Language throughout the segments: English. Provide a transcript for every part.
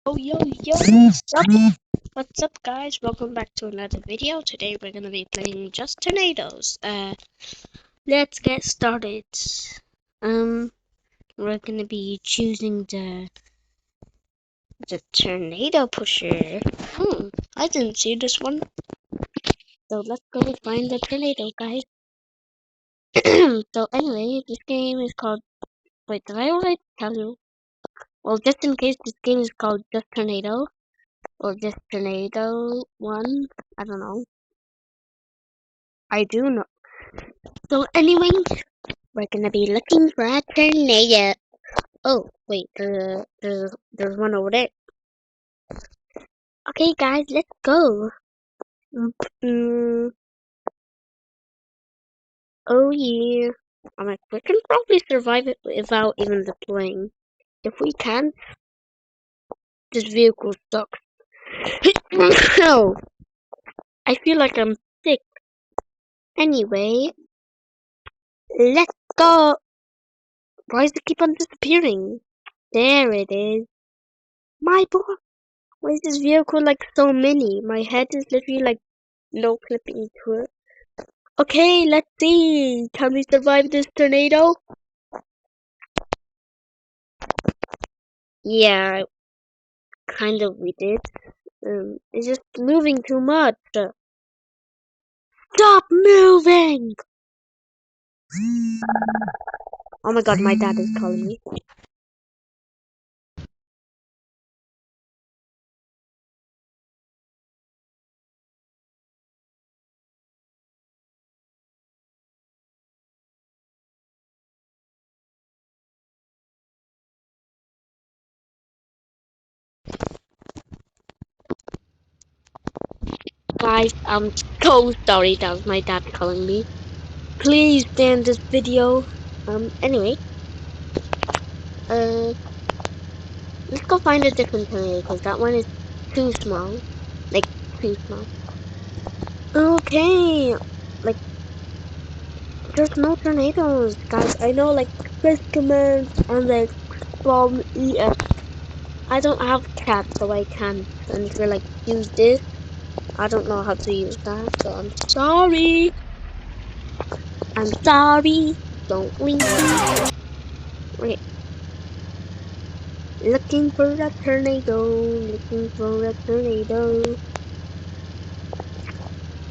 Oh, yo, what's up guys? Welcome back to another video. Today we're gonna be playing Just Tornadoes. Let's get started. Um, we're gonna be choosing the tornado pusher. I didn't see this one. So let's go find the tornado, guys. So anyway, this game is called, wait, did I already tell you? Well, just in case, this game is called Just Tornado, or Just Tornado 1, I don't know. I do know. So anyway, we're gonna be looking for a tornado. Oh, wait, there's one over there. Okay, guys, let's go. Mm, oh yeah. I'm like, we can probably survive it without even deploying. If we can, this vehicle sucks. No, I feel like I'm sick. Anyway, let's go. Why does it keep on disappearing? There it is. My boy. Why is this vehicle like so mini? My head is literally like no clipping to it. Okay, let's see. Can we survive this tornado? Yeah, kind of we did. It's just moving too much. Stop moving! Oh my god, my dad is calling me. Guys, I'm so sorry that was my dad calling me. Please stand this video. Anyway, uh, let's go find a different tornado because that one is too small. Like, too small. Okay, like, there's no tornadoes, guys. I know, like, press commands and like from EF. I don't have cat, so I can't. And if you're like, use this, I don't know how to use that, so I'm sorry. I'm sorry. Don't leave me. Wait, looking for a tornado. Looking for a tornado.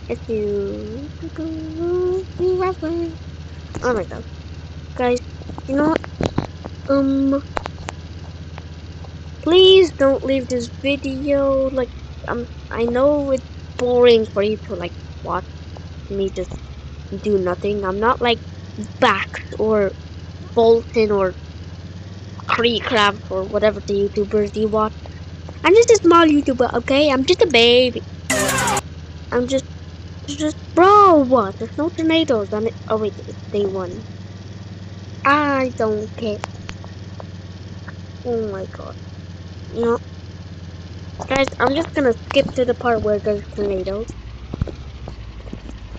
If you. Oh my god, guys. You know what? Please don't leave this video. Like, I know it's boring for you to like watch me just do nothing. I'm not like Bax or Bolton or Creecraft or whatever the YouTubers you watch. I'm just a small YouTuber, okay? I'm just a baby. I'm just bro. What? There's no tornadoes on it. Oh wait, it's day one. I don't care. Oh my god. No, guys, I'm just gonna skip to the part where there's tornadoes.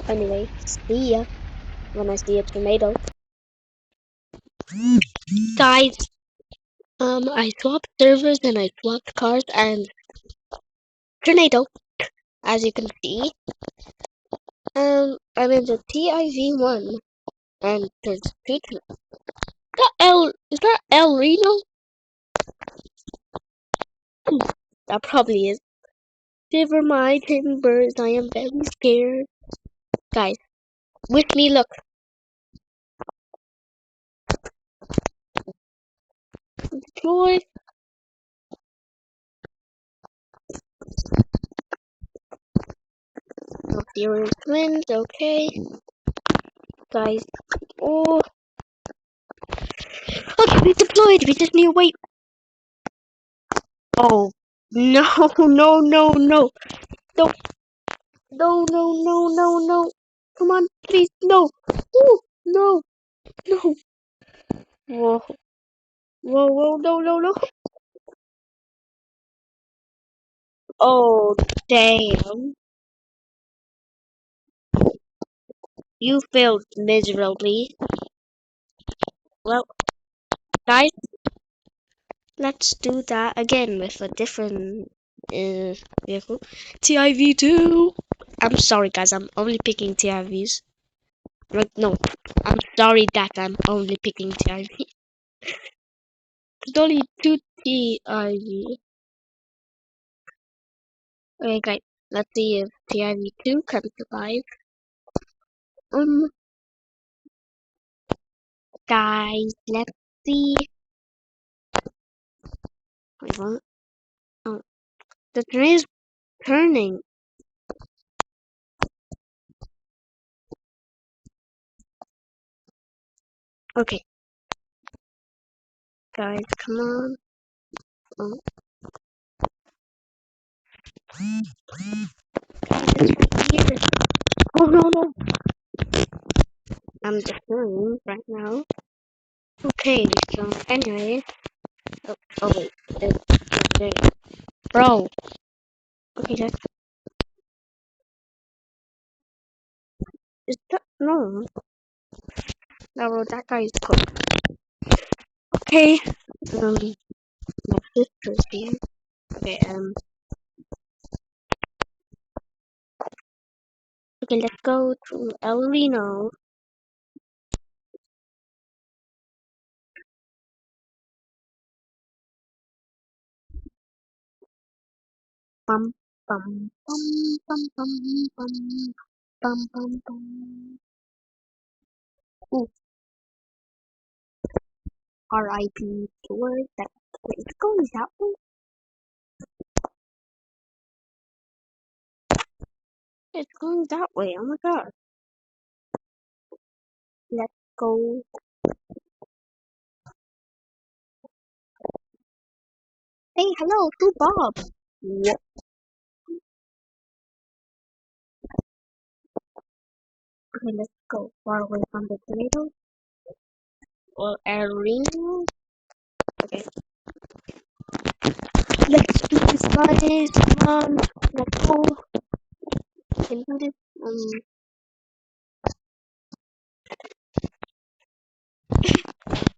Anyway, see ya when I see a tornado. Guys, I swapped servers and I swapped cars and tornado, as you can see. I'm in the TIV1 and there's two tornadoes. Is that El Reno? That probably is. Shiver my timbers, I am very scared. Guys, with me, look. Deploy. Zero twins, okay. Guys, oh. Okay, we deployed, we just need to wait. Oh, no, no, no, no. No, no, no, no, no, no. Come on, please, no. Ooh, no, no. Whoa, whoa, whoa, no, no, no. Oh, damn. You failed miserably. Well, guys, Let's do that again with a different vehicle. TIV2! I'm sorry, guys, I'm only picking TIVs. Like, no, I'm sorry that I'm only picking TIV. There's only two TIV. Okay, guys, let's see if TIV2 can survive. Um, guys, let's see. Wait, what? Oh, the train is turning. Okay, guys, come on. Oh, guys, it's right here. Oh, no, no. I'm just doing right now. Okay, so anyway. Oh wait, there. Bro. Okay, that's is that no. No, that guy is cooked. Okay. Um, my sister's here. Okay, okay, let's go to El Reno. Bum bum bum bum bum bum bum bum bum. Ooh, R.I.P. Word. That wait, it's going that way. It's going that way. Oh my god. Let's go. Hey, hello, to Bob. Yep. Okay, let's go far away from the tornado. Or El Reno. Okay, let's do this, guys. Come on, let's go. Can you do this?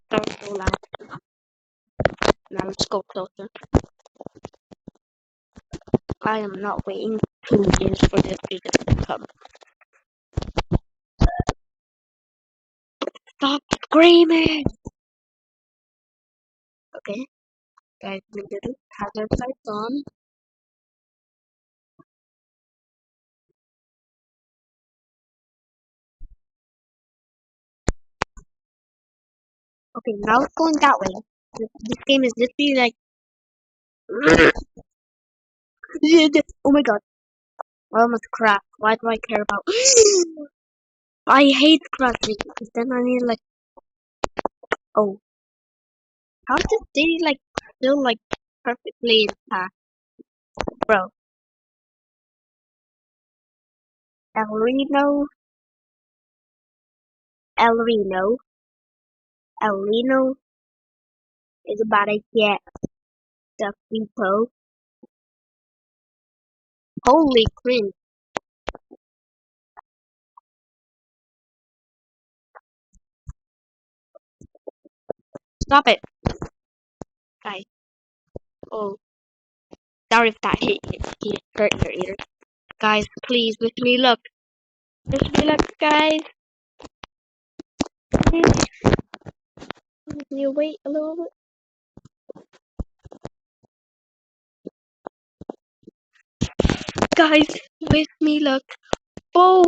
That was so loud. Now let's go closer. I am not waiting 2 years for this video to come. Stop screaming! Okay, guys, we did it. Hazard lights on. Okay, now it's going that way. This game is literally like. Oh my god, I almost crashed. Why do I care about? I hate crashing because then I need like. Oh, how does they like still like perfectly intact, bro? El Reno, El Reno, El Reno is about to get the repo. Holy cringe! Stop it, guys. Oh, sorry if that hit hurt your ears. Guys, please, wish me luck. Wish me luck, guys. Please, can you wait a little bit? Guys, wish me luck. Oh,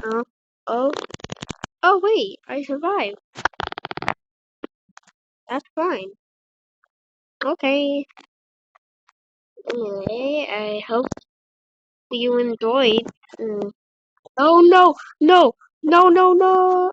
oh, oh, oh, wait, I survived. That's fine. Okay. Anyway, I hope you enjoyed. Oh no, no, no, no, no.